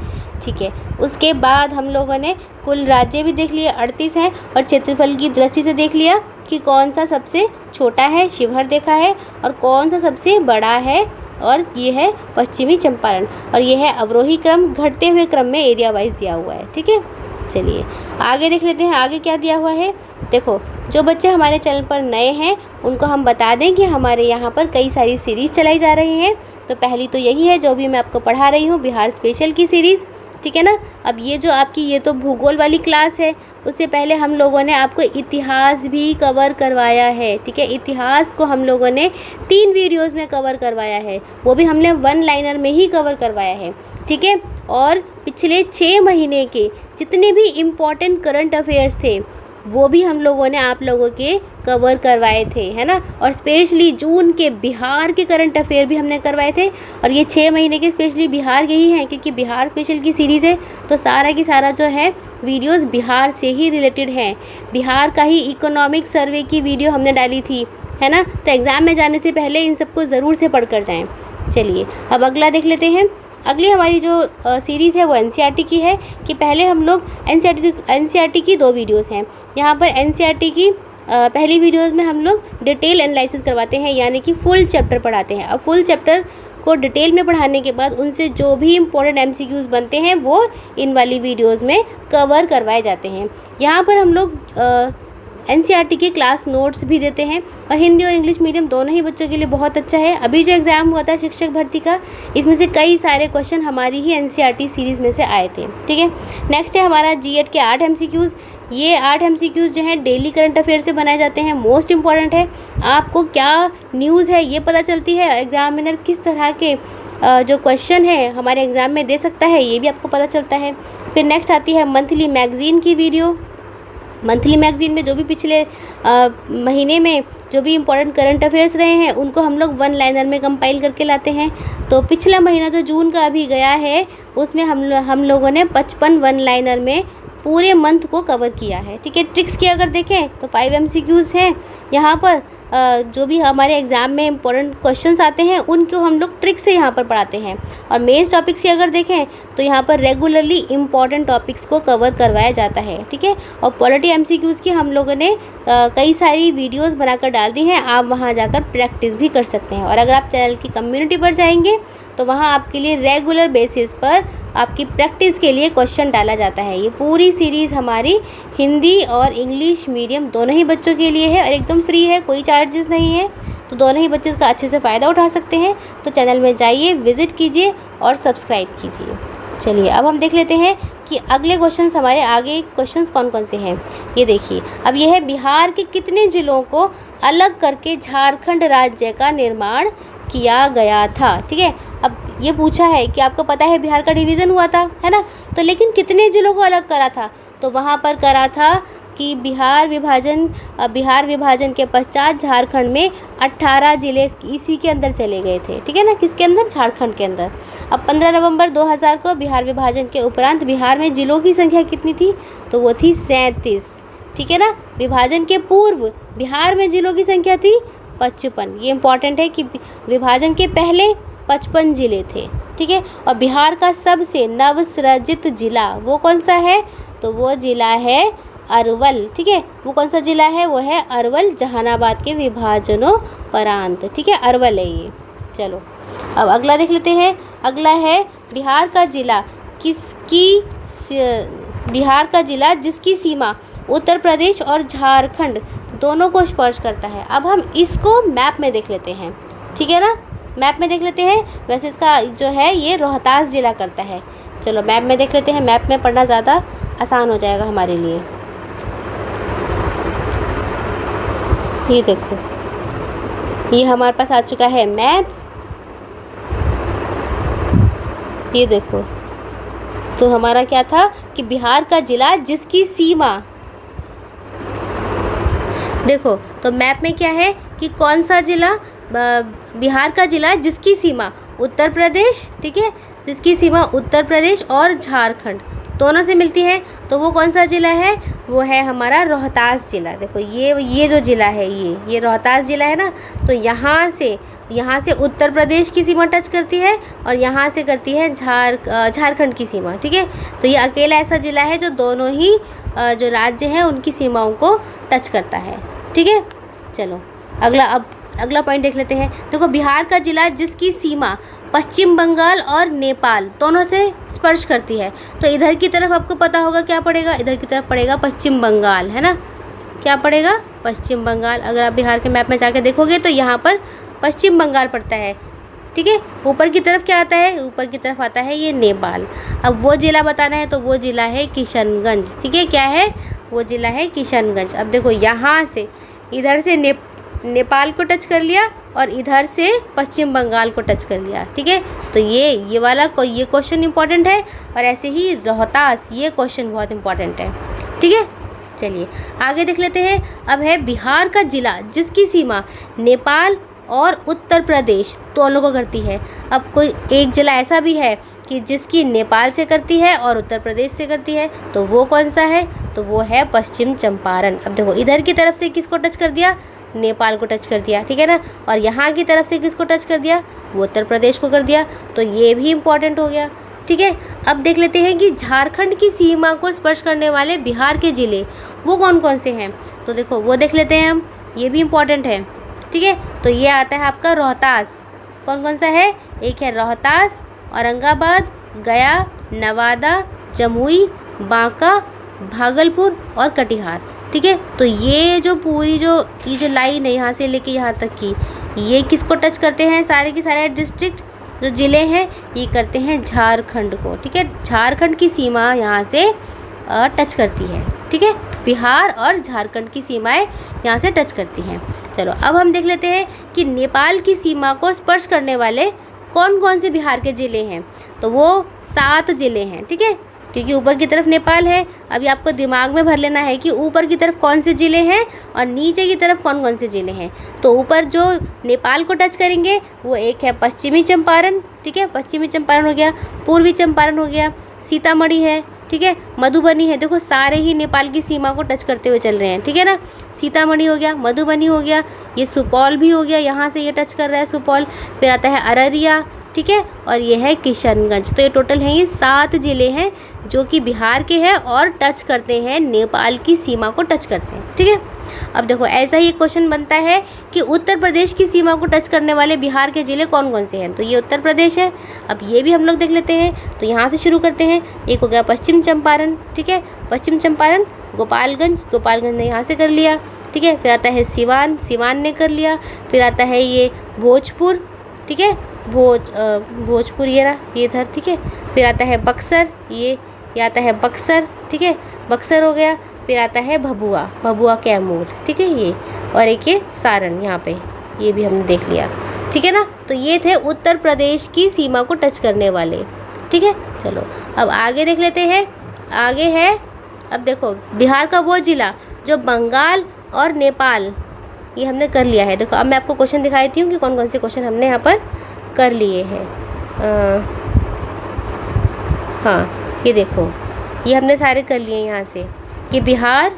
ठीक है, उसके बाद हम लोगों ने कुल राज्य भी देख लिए 38 हैं और क्षेत्रफल की दृष्टि से देख लिया कि कौन सा सबसे छोटा है, शिवहर देखा है, और कौन सा सबसे बड़ा है और ये है पश्चिमी चंपारण। और ये है अवरोही क्रम, घटते हुए क्रम में एरिया वाइज दिया हुआ है। ठीक है, चलिए आगे देख लेते हैं आगे क्या दिया हुआ है। देखो जो बच्चे हमारे चैनल पर नए हैं उनको हम बता दें कि हमारे यहाँ पर कई सारी सीरीज़ चलाई जा रही हैं। तो पहली तो यही है जो भी मैं आपको पढ़ा रही हूँ, बिहार स्पेशल की सीरीज़। ठीक है ना। अब ये जो आपकी ये तो भूगोल वाली क्लास है, उससे पहले हम लोगों ने आपको इतिहास भी कवर करवाया है। ठीक है, इतिहास को हम लोगों ने 3 वीडियोस में कवर करवाया है, वो भी हमने 1 लाइनर में ही कवर करवाया है। ठीक है, और पिछले 6 महीने के जितने भी इम्पॉर्टेंट करंट अफेयर्स थे वो भी हम लोगों ने आप लोगों के कवर करवाए थे, है ना। और स्पेशली जून के बिहार के करंट अफेयर भी हमने करवाए थे। और ये 6 महीने के स्पेशली बिहार के ही हैं क्योंकि बिहार स्पेशल की सीरीज़ है, तो सारा की सारा जो है वीडियोस बिहार से ही रिलेटेड हैं। बिहार का ही इकोनॉमिक सर्वे की वीडियो हमने डाली थी, है ना। तो एग्ज़ाम में जाने से पहले इन सबको ज़रूर से पढ़ कर जाएँ। चलिए अब अगला देख लेते हैं। अगली हमारी जो सीरीज़ है वो एनसीईआरटी की है कि पहले हम लोग एनसीईआरटी की 2 वीडियोस हैं। यहाँ पर एनसीईआरटी की पहली वीडियोस में हम लोग डिटेल एनालिसिस करवाते हैं, यानी कि फुल चैप्टर पढ़ाते हैं। अब फुल चैप्टर को डिटेल में पढ़ाने के बाद उनसे जो भी इम्पोर्टेंट एमसीक्यूज बनते हैं वो इन वाली वीडियोज़ में कवर करवाए जाते हैं। यहाँ पर हम लोग एनसीईआरटी के क्लास नोट्स भी देते हैं और हिंदी और इंग्लिश मीडियम दोनों ही बच्चों के लिए बहुत अच्छा है। अभी जो एग्ज़ाम हुआ था शिक्षक भर्ती का, इसमें से कई सारे क्वेश्चन हमारी ही एनसीईआरटी सीरीज़ में से आए थे। ठीक है, नेक्स्ट है हमारा जीएड के 8 एमसीक्यूज़। ये 8 एमसीक्यूज़ जो हैं डेली करंट अफेयर से बनाए जाते हैं। मोस्ट इंपॉर्टेंट है, आपको क्या न्यूज़ है ये पता चलती है, एग्जामिनर किस तरह के जो क्वेश्चन है हमारे एग्ज़ाम में दे सकता है ये भी आपको पता चलता है। फिर नेक्स्ट आती है मंथली मैगज़ीन की वीडियो। मंथली मैगज़ीन में जो भी पिछले महीने में जो भी इम्पोर्टेंट करंट अफेयर्स रहे हैं उनको हम लोग वन लाइनर में कंपाइल करके लाते हैं। तो पिछला महीना जो जून का अभी गया है उसमें हम लोगों ने 55 वन लाइनर में पूरे मंथ को कवर किया है। ठीक है, ट्रिक्स की अगर देखें तो 5 एमसीक्यूज़ हैं यहाँ पर। जो भी हमारे एग्ज़ाम में इंपॉर्टेंट क्वेश्चंस आते हैं उनको हम लोग ट्रिक से यहाँ पर पढ़ाते हैं। और मेंस टॉपिक्स की अगर देखें तो यहाँ पर रेगुलरली इंपॉर्टेंट टॉपिक्स को कवर करवाया जाता है। ठीक है, और पॉलिटी एमसीक्यूज़ की हम लोगों ने कई सारी वीडियोस बनाकर डाल दी हैं, आप वहाँ जाकर प्रैक्टिस भी कर सकते हैं। और अगर आप चैनल की कम्युनिटी पर जाएंगे तो वहाँ आपके लिए रेगुलर बेसिस पर आपकी प्रैक्टिस के लिए क्वेश्चन डाला जाता है। ये पूरी सीरीज़ हमारी हिंदी और इंग्लिश मीडियम दोनों ही बच्चों के लिए है और एकदम फ्री है, कोई चार्जेस नहीं है। तो दोनों ही बच्चे इसका अच्छे से फ़ायदा उठा सकते हैं। तो चैनल में जाइए, विज़िट कीजिए और सब्सक्राइब कीजिए। चलिए अब हम देख लेते हैं कि अगले क्वेश्चंस हमारे आगे क्वेश्चंस कौन कौन से हैं। ये देखिए, अब यह है बिहार के कितने ज़िलों को अलग करके झारखंड राज्य का निर्माण किया गया था। ठीक है, अब ये पूछा है कि आपको पता है बिहार का डिवीज़न हुआ था, है ना, तो लेकिन कितने ज़िलों को अलग करा था, तो वहाँ पर करा था कि बिहार विभाजन के पश्चात झारखंड में 18 ज़िले इसी के अंदर चले गए थे। ठीक है ना, किसके अंदर, झारखंड के अंदर। अब 15 नवंबर 2000 को बिहार विभाजन के उपरांत बिहार में ज़िलों की संख्या कितनी थी, तो वो थी 37। ठीक है ना, विभाजन के पूर्व बिहार में ज़िलों की संख्या थी 55। ये इंपॉर्टेंट है कि विभाजन के पहले 55 ज़िले थे। ठीक है, और बिहार का सबसे नवसृजित ज़िला वो कौन सा है, तो वो ज़िला है अरवल। ठीक है, वो कौन सा ज़िला है, वो है अरवल, जहानाबाद के विभाजनोपरांत। ठीक है, अरवल है ये। चलो अब अगला देख लेते हैं। अगला है बिहार का ज़िला जिसकी सीमा उत्तर प्रदेश और झारखंड दोनों को स्पर्श करता है। अब हम इसको मैप में देख लेते हैं। ठीक है ना, मैप में देख लेते हैं। वैसे इसका जो है ये रोहतास ज़िला करता है। चलो मैप में देख लेते हैं, मैप में पढ़ना ज़्यादा आसान हो जाएगा हमारे लिए। ये देखो, ये हमारे पास आ चुका है मैप। ये देखो, तो हमारा क्या था कि बिहार का ज़िला जिसकी सीमा, देखो तो मैप में क्या है कि कौन सा ज़िला, बिहार का ज़िला जिसकी सीमा उत्तर प्रदेश, ठीक है, जिसकी सीमा उत्तर प्रदेश और झारखंड दोनों से मिलती है, तो वो कौन सा ज़िला है, वो है हमारा रोहतास ज़िला। देखो ये जो ज़िला है ये रोहतास ज़िला है ना, तो यहाँ से उत्तर प्रदेश की सीमा टच करती है और यहाँ से करती है झारखंड की सीमा। ठीक है, तो ये अकेला ऐसा ज़िला है जो दोनों ही जो राज्य हैं उनकी सीमाओं को टच करता है। ठीक है, चलो अगला पॉइंट देख लेते हैं। देखो, बिहार का ज़िला जिसकी सीमा पश्चिम बंगाल और नेपाल दोनों से स्पर्श करती है, तो इधर की तरफ आपको पता होगा क्या पड़ेगा, इधर की तरफ पड़ेगा पश्चिम बंगाल, है ना, क्या पड़ेगा, पश्चिम बंगाल। अगर आप बिहार के मैप में जाके देखोगे तो यहाँ पर पश्चिम बंगाल पड़ता है। ठीक है, ऊपर की तरफ क्या आता है, ऊपर की तरफ आता है ये नेपाल। अब वो ज़िला बताना है तो वो ज़िला है किशनगंज। ठीक है, क्या है, वो ज़िला है किशनगंज। अब देखो, यहाँ से इधर से नेपाल को टच कर लिया और इधर से पश्चिम बंगाल को टच कर लिया। ठीक है, तो ये वाला ये क्वेश्चन इंपॉर्टेंट है, और ऐसे ही रोहतास, ये क्वेश्चन बहुत इंपॉर्टेंट है। ठीक है, चलिए आगे देख लेते हैं। अब है बिहार का ज़िला जिसकी सीमा नेपाल और उत्तर प्रदेश दोनों को करती है। अब कोई एक ज़िला ऐसा भी है कि जिसकी नेपाल से करती है और उत्तर प्रदेश से करती है, तो वो कौन सा है, तो वो है पश्चिम चंपारण। अब देखो, इधर की तरफ से किसको टच कर दिया, नेपाल को टच कर दिया। ठीक है ना, और यहाँ की तरफ से किसको टच कर दिया, वो उत्तर प्रदेश को कर दिया, तो ये भी इम्पॉर्टेंट हो गया। ठीक है, अब देख लेते हैं कि झारखंड की सीमा को स्पर्श करने वाले बिहार के ज़िले वो कौन कौन से हैं, तो देखो वो देख लेते हैं हम, ये भी इम्पॉर्टेंट है। ठीक है, तो ये आता है आपका रोहतास। कौन कौन सा है, एक है रोहतास, औरंगाबाद, गया, नवादा, जमुई, बांका, भागलपुर और कटिहार। ठीक है। तो ये जो पूरी जो ये जो लाइन है यहाँ से लेके यहाँ तक की, ये किसको टच करते हैं? सारे के सारे डिस्ट्रिक्ट जो ज़िले हैं ये करते हैं झारखंड को, ठीक है। झारखंड की सीमा यहाँ से टच करती है, ठीक है। बिहार और झारखंड की सीमाएं यहाँ से टच करती हैं। चलो अब हम देख लेते हैं कि नेपाल की सीमा को स्पर्श करने वाले कौन कौन से बिहार के ज़िले हैं। तो वो 7 ज़िले हैं, ठीक है, क्योंकि ऊपर की तरफ नेपाल है। अभी आपको दिमाग में भर लेना है कि ऊपर की तरफ कौन से ज़िले हैं और नीचे की तरफ कौन कौन से ज़िले हैं। तो ऊपर जो नेपाल को टच करेंगे वो एक है पश्चिमी चंपारण, ठीक है, पश्चिमी चंपारण हो गया, पूर्वी चंपारण हो गया, सीतामढ़ी है, ठीक है, मधुबनी है। देखो सारे ही नेपाल की सीमा को टच करते हुए चल रहे हैं, ठीक है ना। सीतामढ़ी हो गया, मधुबनी हो गया, ये सुपौल भी हो गया, यहाँ से ये टच कर रहा है सुपौल। फिर आता है अररिया, ठीक है, और ये है किशनगंज। तो ये टोटल हैं, ये 7 ज़िले हैं जो कि बिहार के हैं और टच करते हैं नेपाल की सीमा को टच करते हैं, ठीक है। अब देखो ऐसा ही क्वेश्चन बनता है कि उत्तर प्रदेश की सीमा को टच करने वाले बिहार के ज़िले कौन कौन से हैं। तो ये उत्तर प्रदेश है। अब ये भी हम लोग देख लेते हैं। तो यहाँ से शुरू करते हैं। एक हो गया पश्चिम चंपारण, ठीक है, पश्चिम चंपारण, गोपालगंज, गोपालगंज ने यहाँ से कर लिया, ठीक है। फिर आता है सिवान, सिवान ने कर लिया। फिर आता है ये भोजपुर, ठीक है, भोजपुर ये रहा, ये इधर, ठीक है। फिर आता है बक्सर, ये आता है बक्सर, ठीक है, बक्सर हो गया। फिर आता है भभुआ, भभुआ कैमूर, ठीक है ये, और एक ये सारण यहाँ पे, ये भी हमने देख लिया, ठीक है ना। तो ये थे उत्तर प्रदेश की सीमा को टच करने वाले, ठीक है। चलो अब आगे देख लेते हैं। आगे है, अब देखो बिहार का वो ज़िला जो बंगाल और नेपाल, ये हमने कर लिया है। देखो अब मैं आपको क्वेश्चन दिखाती हूँ कि कौन कौन से क्वेश्चन हमने यहाँ पर कर लिए हैं। हाँ ये देखो, ये हमने सारे कर लिए यहाँ से। ये बिहार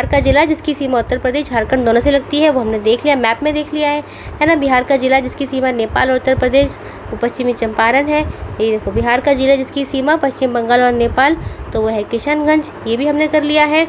का ज़िला जिसकी सीमा उत्तर प्रदेश झारखंड दोनों से लगती है, वो हमने देख लिया, मैप में देख लिया है ना। बिहार का ज़िला जिसकी सीमा नेपाल और उत्तर प्रदेश, वो पश्चिमी चंपारण है। ये देखो बिहार का ज़िला जिसकी सीमा पश्चिम बंगाल और नेपाल, तो वो है किशनगंज, ये भी हमने कर लिया है।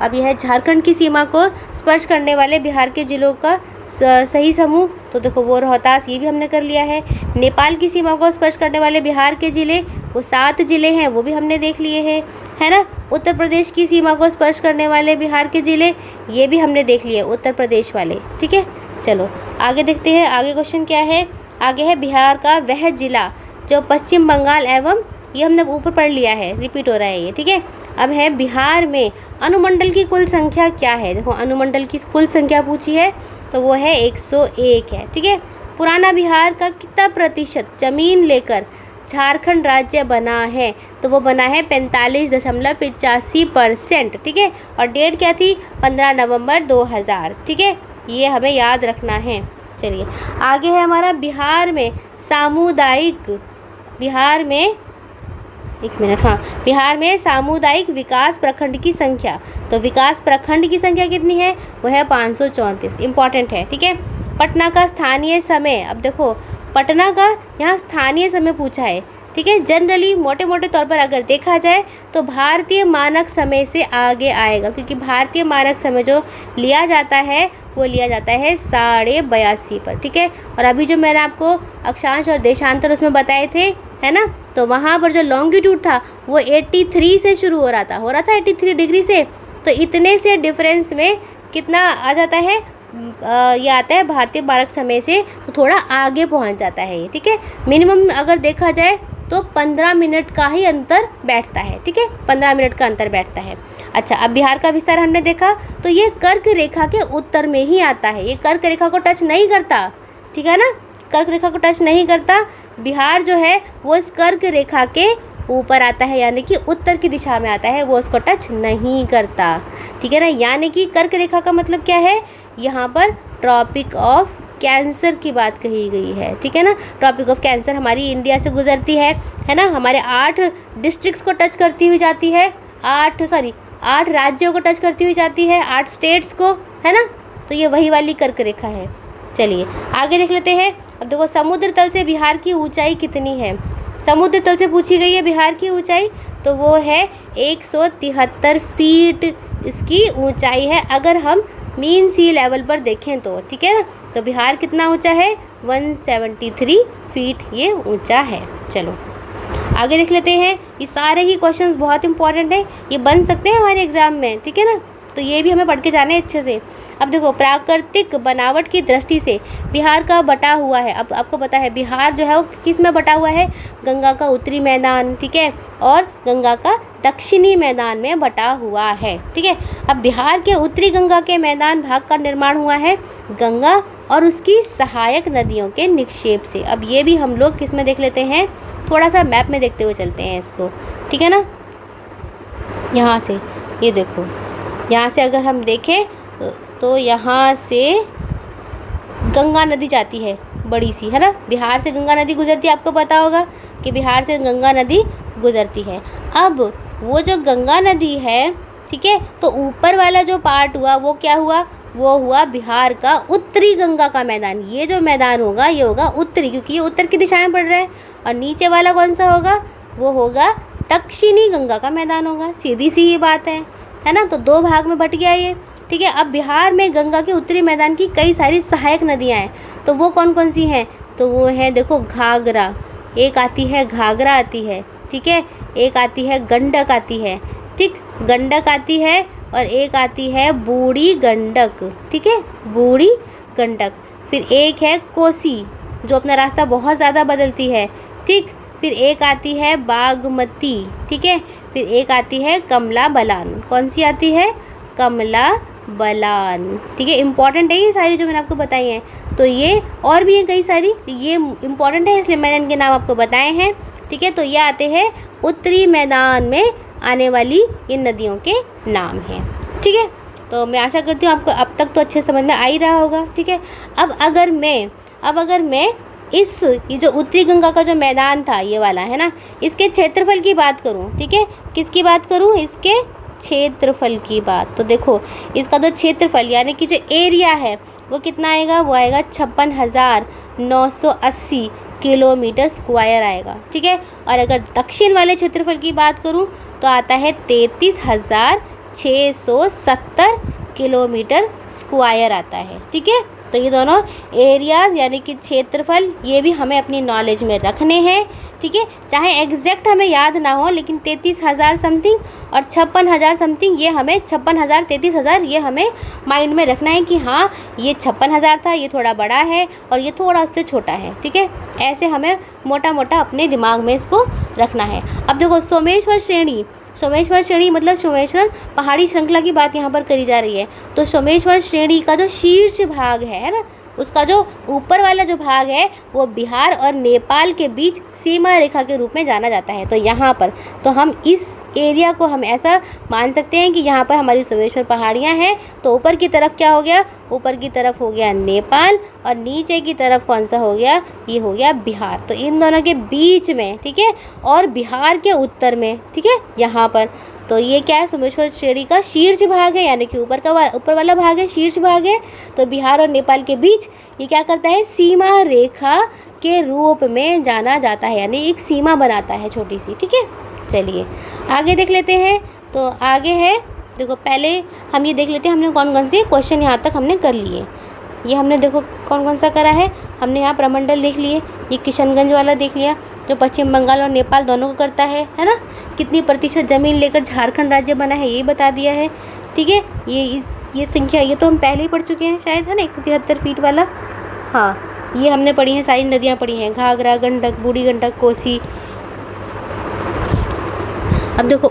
अब यह है झारखंड की सीमा को स्पर्श करने वाले बिहार के ज़िलों का सही समूह, तो देखो वो रोहतास, ये भी हमने कर लिया है। नेपाल की सीमा को स्पर्श करने वाले बिहार के ज़िले, वो 7 ज़िले हैं, वो भी हमने देख लिए हैं, है ना। उत्तर प्रदेश की सीमा को स्पर्श करने वाले बिहार के ज़िले, ये भी हमने देख लिए उत्तर प्रदेश वाले, ठीक है। चलो आगे देखते हैं, आगे क्वेश्चन क्या है। आगे है बिहार का वह ज़िला जो पश्चिम बंगाल एवं, ये हमने ऊपर पढ़ लिया है, रिपीट हो रहा है ये, ठीक है। अब है बिहार में अनुमंडल की कुल संख्या क्या है। देखो अनुमंडल की कुल संख्या पूछी है, तो वो है 101 है, ठीक है। पुराना बिहार का कितना प्रतिशत ज़मीन लेकर झारखंड राज्य बना है, तो वो बना है 45.85%, ठीक है। और डेट क्या थी, 15 नवंबर 2000, ठीक है, ये हमें याद रखना है। चलिए आगे है हमारा बिहार में सामुदायिक, बिहार में सामुदायिक विकास प्रखंड की संख्या। तो विकास प्रखंड की संख्या कितनी है, वो है 534, इम्पॉर्टेंट है, ठीक है। पटना का स्थानीय समय, अब देखो पटना का यहाँ स्थानीय समय पूछा है, ठीक है। जनरली मोटे मोटे तौर पर अगर देखा जाए तो भारतीय मानक समय से आगे आएगा, क्योंकि भारतीय मानक समय जो लिया जाता है वो लिया जाता है 82.5 पर, ठीक है। और अभी जो मैंने आपको अक्षांश और देशांतर उसमें बताए थे, है ना, तो वहाँ पर जो लॉन्गिट्यूड था वो 83 से शुरू हो रहा था 83 डिग्री से। तो इतने से डिफरेंस में कितना आ जाता है, ये आता है भारतीय मानक समय से तो थोड़ा आगे पहुंच जाता है ये, ठीक है। मिनिमम अगर देखा जाए तो 15 मिनट का ही अंतर बैठता है, ठीक है, 15 मिनट का अंतर बैठता है। अच्छा अब बिहार का विस्तार हमने देखा, तो ये कर्क रेखा के उत्तर में ही आता है, ये कर्क रेखा को टच नहीं करता, ठीक है ना, कर्क रेखा को टच नहीं करता। बिहार जो है वो इस कर्क रेखा के ऊपर आता है, यानी कि उत्तर की दिशा में आता है, वो उसको टच नहीं करता, ठीक है ना। यानी कि कर्क रेखा का मतलब क्या है, यहाँ पर ट्रॉपिक ऑफ कैंसर की बात कही गई है, ठीक है ना। ट्रॉपिक ऑफ कैंसर हमारी इंडिया से गुजरती है ना, हमारे 8 डिस्ट्रिक्ट्स को टच करती हुई जाती है, 8 राज्यों को टच करती हुई जाती है, 8 स्टेट्स को, है ना। तो ये वही वाली कर्क रेखा है। चलिए आगे देख लेते हैं। अब देखो समुद्र तल से बिहार की ऊंचाई कितनी है, समुद्र तल से पूछी गई है बिहार की ऊंचाई, तो वो है 173 फीट इसकी ऊंचाई है, अगर हम मीन सी लेवल पर देखें तो, ठीक है ना। तो बिहार कितना ऊंचा है, 173 फीट ये ऊंचा है। चलो आगे देख लेते हैं। ये सारे ही क्वेश्चंस बहुत इंपॉर्टेंट हैं, ये बन सकते हैं हमारे एग्ज़ाम में, ठीक है ना। तो ये भी हमें पढ़ के जाना है अच्छे से। अब देखो प्राकृतिक बनावट की दृष्टि से बिहार का बटा हुआ है। अब आपको पता है बिहार जो है वो किस में बटा हुआ है, गंगा का उत्तरी मैदान, ठीक है, और गंगा का दक्षिणी मैदान में बटा हुआ है, ठीक है। अब बिहार के उत्तरी गंगा के मैदान भाग का निर्माण हुआ है गंगा और उसकी सहायक नदियों के निक्षेप से। अब ये भी हम लोग किस में देख लेते हैं, थोड़ा सा मैप में देखते हुए चलते हैं इसको, ठीक है ना। यहाँ से ये देखो, यहाँ से अगर हम देखें तो यहाँ से गंगा नदी जाती है बड़ी सी, है ना, बिहार से गंगा नदी गुजरती है। आपको पता होगा कि बिहार से गंगा नदी गुजरती है। अब वो जो गंगा नदी है, ठीक है, तो ऊपर वाला जो पार्ट हुआ वो क्या हुआ, वो हुआ बिहार का उत्तरी गंगा का मैदान। ये जो मैदान होगा ये होगा उत्तरी, क्योंकि ये उत्तर की दिशा में पड़ रहा है। और नीचे वाला कौन सा होगा, वो होगा दक्षिणी गंगा का मैदान होगा। सीधी सी ही बात है ना। तो दो भाग में बट गया ये, ठीक है। अब बिहार में गंगा के उत्तरी मैदान की कई सारी सहायक नदियाँ हैं, तो वो कौन कौन सी हैं, तो वो है देखो घाघरा, एक आती है घाघरा आती है, ठीक है, एक आती है गंडक आती है, ठीक, गंडक आती है, और एक आती है बूढ़ी गंडक, ठीक है, बूढ़ी गंडक। फिर एक है कोसी जो अपना रास्ता बहुत ज़्यादा बदलती है, ठीक। फिर एक आती है बागमती, ठीक है। फिर एक आती है कमला बलान। कौन सी आती है, कमला बलान, ठीक है। इंपॉर्टेंट है ये सारी जो मैंने आपको बताई हैं। तो ये और भी हैं कई सारी, ये इंपॉर्टेंट है इसलिए मैंने इनके नाम आपको बताए हैं, ठीक है। तो ये आते हैं उत्तरी मैदान में आने वाली इन नदियों के नाम हैं, ठीक है। तो मैं आशा करती हूँ आपको अब तक तो अच्छे समझ में आ ही रहा होगा, ठीक है। अब अगर मैं ये जो उत्तरी गंगा का जो मैदान था ये वाला, है ना, इसके क्षेत्रफल की बात करूँ, ठीक है, किसकी बात करूँ, इसके क्षेत्रफल की बात। तो देखो इसका जो क्षेत्रफल यानी कि जो एरिया है वो कितना आएगा, वो आएगा 56,980 किलोमीटर स्क्वायर आएगा, ठीक है। और अगर दक्षिण वाले क्षेत्रफल की बात करूं तो आता है 33,670 किलोमीटर स्क्वायर आता है, ठीक है। तो ये दोनों एरियाज़ यानी कि क्षेत्रफल ये भी हमें अपनी नॉलेज में रखने हैं, ठीक है। चाहे एग्जैक्ट हमें याद ना हो, लेकिन 33,000 समथिंग और 56,000 समथिंग, ये हमें 56,000 33,000 ये हमें माइंड में रखना है कि हाँ ये 56,000 था, ये थोड़ा बड़ा है और ये थोड़ा उससे छोटा है, ठीक है। ऐसे हमें मोटा मोटा अपने दिमाग में इसको रखना है। अब देखो सोमेश्वर श्रेणी मतलब सोमेश्वर पहाड़ी श्रृंखला की बात यहाँ पर करी जा रही है। तो सोमेश्वर श्रेणी का जो शीर्ष भाग है ना, उसका जो ऊपर वाला जो भाग है वो बिहार और नेपाल के बीच सीमा रेखा के रूप में जाना जाता है। तो यहाँ पर तो हम इस एरिया को हम ऐसा मान सकते हैं कि यहाँ पर हमारी सोमेश्वर पहाड़ियाँ हैं। तो ऊपर की तरफ क्या हो गया, ऊपर की तरफ हो गया नेपाल और नीचे की तरफ कौन सा हो गया, ये हो गया बिहार। तो इन दोनों के बीच में, ठीक है, और बिहार के उत्तर में, ठीक है, यहाँ पर तो ये क्या है, सोमेश्वर श्रेणी का शीर्ष भाग है, यानी कि ऊपर वाला भाग है, शीर्ष भाग है। तो बिहार और नेपाल के बीच ये क्या करता है, सीमा रेखा के रूप में जाना जाता है, यानी एक सीमा बनाता है छोटी सी, ठीक है। चलिए आगे देख लेते हैं। तो आगे है, देखो पहले हम ये देख लेते हैं हमने कौन कौन से क्वेश्चन यहाँ तक हमने कर लिए। ये हमने देखो कौन कौन सा करा है, हमने यहाँ प्रमंडल देख लिए, ये किशनगंज वाला देख लिया जो पश्चिम बंगाल और नेपाल दोनों को करता है ना। कितनी प्रतिशत ज़मीन लेकर झारखंड राज्य बना है ये बता दिया है, ठीक है। ये संख्या ये तो हम पहले ही पढ़ चुके हैं शायद, है ना, 173 फीट वाला। हाँ ये हमने पढ़ी हैं, सारी नदियाँ पढ़ी हैं, घाघरा, गंडक, बूढ़ी गंडक, कोसी। अब देखो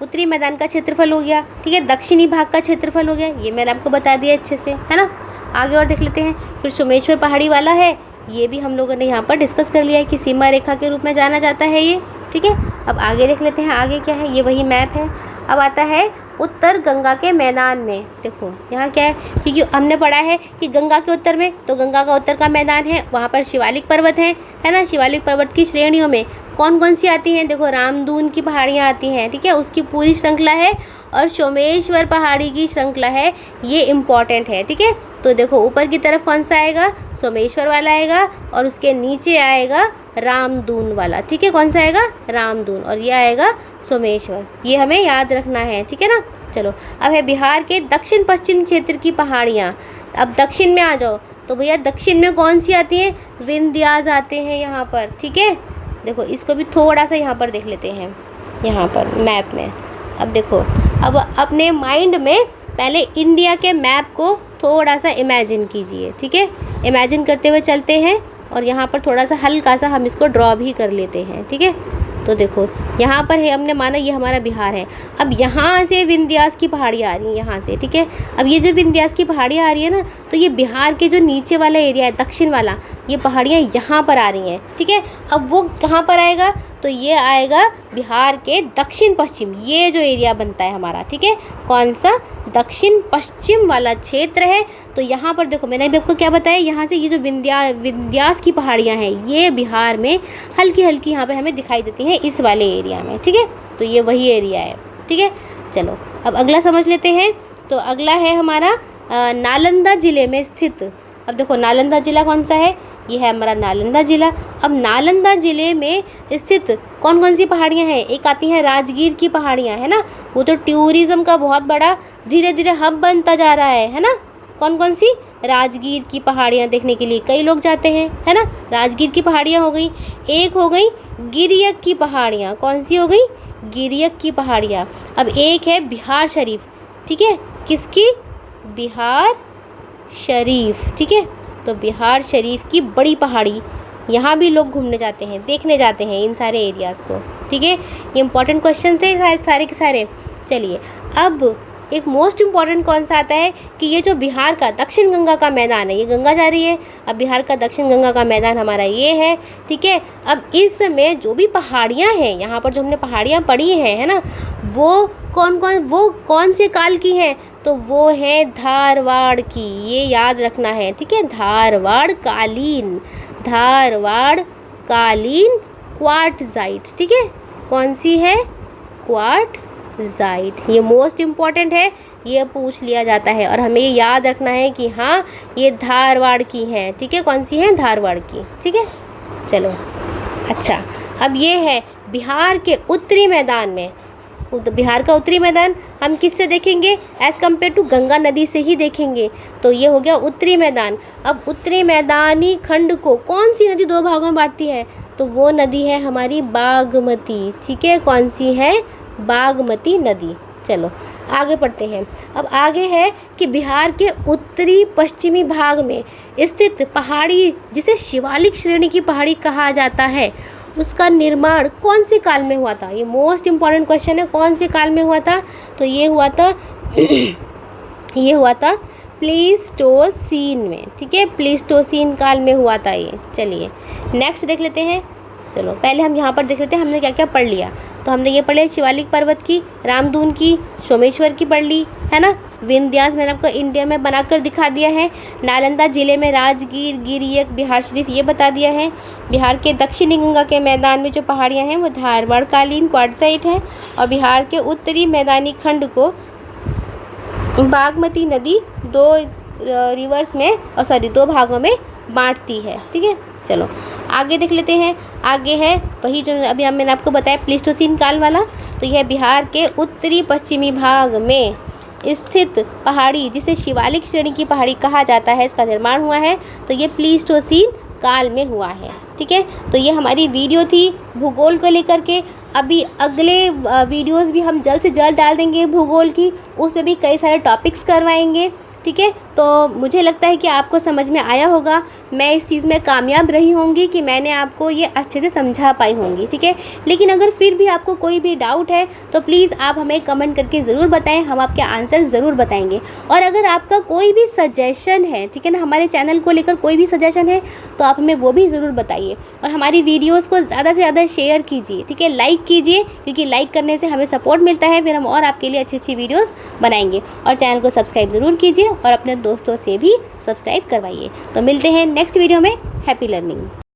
उत्तरी मैदान का क्षेत्रफल हो गया, ठीक है, दक्षिणी भाग का क्षेत्रफल हो गया, ये मैंने आपको बता दिया अच्छे से, है ना। आगे और देख लेते हैं। फिर सोमेश्वर पहाड़ी वाला है, ये भी हम लोगों ने यहाँ पर डिस्कस कर लिया है कि सीमा रेखा के रूप में जाना जाता है ये, ठीक है। अब आगे देख लेते हैं, आगे क्या है, ये वही मैप है। अब आता है उत्तर गंगा के मैदान में। देखो यहाँ क्या है, क्योंकि हमने पढ़ा है कि गंगा के उत्तर में, तो गंगा का उत्तर का मैदान है, वहाँ पर शिवालिक पर्वत है ना। शिवालिक पर्वत की श्रेणियों में कौन कौन सी आती हैं, देखो रामदून की पहाड़ियाँ आती हैं, ठीक है, उसकी पूरी श्रृंखला है, और सोमेश्वर पहाड़ी की श्रृंखला है, ये इम्पॉर्टेंट है, ठीक है। तो देखो ऊपर की तरफ कौन सा आएगा, सोमेश्वर वाला आएगा, और उसके नीचे आएगा रामदून वाला, ठीक है, कौन सा आएगा, रामदून, और ये आएगा सोमेश्वर। ये हमें याद रखना है, ठीक है ना। चलो अब है बिहार के दक्षिण पश्चिम क्षेत्र की पहाड़ियाँ। अब दक्षिण में आ जाओ, तो भैया दक्षिण में कौन सी आती हैं, विंध्यास आते हैं यहाँ पर, ठीक है। देखो इसको भी थोड़ा सा यहाँ पर देख लेते हैं, यहाँ पर मैप में। अब देखो अब अपने माइंड में पहले इंडिया के मैप को थोड़ा सा इमेजिन कीजिए, ठीक है। इमेजिन करते हुए चलते हैं और यहाँ पर थोड़ा सा हल्का सा हम इसको ड्रॉ भी कर लेते हैं, ठीक है। तो देखो यहाँ पर है, हमने माना ये हमारा बिहार है। अब यहाँ से विंध्यास की पहाड़ियाँ आ रही हैं यहाँ से, ठीक है। अब ये जो विंध्यास की पहाड़ियाँ आ रही है ना, तो ये बिहार के जो नीचे वाला एरिया है, दक्षिण वाला, ये पहाड़ियाँ यहाँ पर आ रही हैं, ठीक है। अब वो कहाँ पर आएगा, तो ये आएगा बिहार के दक्षिण पश्चिम, ये जो एरिया बनता है हमारा, ठीक है। कौन सा, दक्षिण पश्चिम वाला क्षेत्र है। तो यहाँ पर देखो मैंने अभी आपको क्या बताया, यहाँ से ये जो विंध्यास की पहाड़ियाँ हैं ये बिहार में हल्की हल्की यहाँ पे हमें दिखाई देती हैं इस वाले एरिया में, ठीक है। तो ये वही एरिया है, ठीक है। चलो अब अगला समझ लेते हैं। तो अगला है हमारा नालंदा ज़िले में स्थित। अब देखो नालंदा ज़िला कौन सा है, ये है हमारा नालंदा ज़िला। अब नालंदा ज़िले में स्थित कौन कौन सी पहाड़ियाँ हैं, एक आती हैं राजगीर की पहाड़ियाँ, है ना। वो तो टूरिज़्म का बहुत बड़ा धीरे धीरे हब बनता जा रहा है ना। कौन कौन सी, राजगीर की पहाड़ियाँ देखने के लिए कई लोग जाते हैं, है ना। राजगीर की पहाड़ियाँ हो गई। एक हो गई गिरियक की पहाड़ियाँ, कौन सी हो गई, गिरियक की पहाड़ियाँ। अब एक है बिहार शरीफ, ठीक है, किसकी, बिहार शरीफ, ठीक है। तो बिहार शरीफ की बड़ी पहाड़ी, यहाँ भी लोग घूमने जाते हैं, देखने जाते हैं इन सारे एरियाज़ को, ठीक है। ये इंपॉर्टेंट क्वेश्चन थे सारे के सारे। चलिए अब एक मोस्ट इम्पॉर्टेंट कौन सा आता है कि ये जो बिहार का दक्षिण गंगा का मैदान है, ये गंगा जा रही है, अब बिहार का दक्षिण गंगा का मैदान हमारा ये है, ठीक है। अब इसमें जो भी पहाड़ियाँ हैं, यहाँ पर जो हमने पहाड़ियाँ पढ़ी हैं, है ना, वो कौन से काल की हैं, तो वो है धारवाड़ की, ये याद रखना है, ठीक है। धारवाड़ कालीन क्वार्टज़ाइट, ठीक है। कौन सी है, क्वार्टज़ाइट। ये मोस्ट इम्पॉर्टेंट है, ये पूछ लिया जाता है और हमें ये याद रखना है कि हाँ ये धारवाड़ की है, ठीक है। कौन सी है, धारवाड़ की, ठीक है। चलो अच्छा, अब ये है बिहार के उत्तरी मैदान में। बिहार का उत्तरी मैदान हम किससे देखेंगे, एज़ कम्पेयर टू गंगा नदी से ही देखेंगे। तो ये हो गया उत्तरी मैदान। अब उत्तरी मैदानी खंड को कौन सी नदी दो भागों में बांटती है, तो वो नदी है हमारी बागमती, ठीक है। कौन सी है, बागमती नदी। चलो आगे पढ़ते हैं। अब आगे है कि बिहार के उत्तरी पश्चिमी भाग में स्थित पहाड़ी, जिसे शिवालिक श्रेणी की पहाड़ी कहा जाता है, उसका निर्माण कौन से काल में हुआ था। ये मोस्ट इम्पॉर्टेंट क्वेश्चन है, कौन से काल में हुआ था, तो ये हुआ था प्लीस्टोसीन में, ठीक है। प्लीस्टोसीन काल में हुआ था ये। चलिए नेक्स्ट देख लेते हैं। चलो पहले हम यहाँ पर देख लेते हैं हमने क्या क्या पढ़ लिया। तो हमने ये पढ़ लिया शिवालिक पर्वत की, रामदून की, सोमेश्वर की पढ़ ली, है ना। विंध्यास मैंने आपको इंडिया में बनाकर दिखा दिया है। नालंदा ज़िले में राजगीर, गिरियक, बिहार शरीफ ये बता दिया है। बिहार के दक्षिणी गंगा के मैदान में जो पहाड़ियाँ हैं वो धारवाड़ कालीन क्वार्टज़ाइट है। और बिहार के उत्तरी मैदानी खंड को बागमती नदी दो भागों में बांटती है, ठीक है। चलो आगे देख लेते हैं। आगे है वही जो अभी मैंने आपको बताया प्लीस्टोसीन काल वाला। तो यह बिहार के उत्तरी पश्चिमी भाग में स्थित पहाड़ी, जिसे शिवालिक श्रेणी की पहाड़ी कहा जाता है, इसका निर्माण हुआ है। तो ये प्लीस्टोसीन काल में हुआ है, ठीक है। तो ये हमारी वीडियो थी भूगोल को लेकर के। अभी अगले वीडियोस भी हम जल्द से जल्द डाल देंगे भूगोल की, उसमें भी कई सारे टॉपिक्स करवाएंगे, ठीक है। तो मुझे लगता है कि आपको समझ में आया होगा। मैं इस चीज़ में कामयाब रही होंगी कि मैंने आपको ये अच्छे से समझा पाई होंगी, ठीक है। लेकिन अगर फिर भी आपको कोई भी डाउट है तो प्लीज़ आप हमें कमेंट करके ज़रूर बताएं, हम आपके आंसर ज़रूर बताएंगे। और अगर आपका कोई भी सजेशन है, ठीक है ना, हमारे चैनल को लेकर कोई भी सजेशन है तो आप हमें वो भी ज़रूर बताइए। और हमारी वीडियोज़ को ज़्यादा से ज़्यादा शेयर कीजिए, ठीक है, लाइक कीजिए, क्योंकि लाइक करने से हमें सपोर्ट मिलता है, फिर हम और आपके लिए अच्छी अच्छी वीडियोज़ बनाएंगे। और चैनल को सब्सक्राइब ज़रूर कीजिए और अपने दोस्तों से भी सब्सक्राइब करवाइए। तो मिलते हैं नेक्स्ट वीडियो में। Happy learning.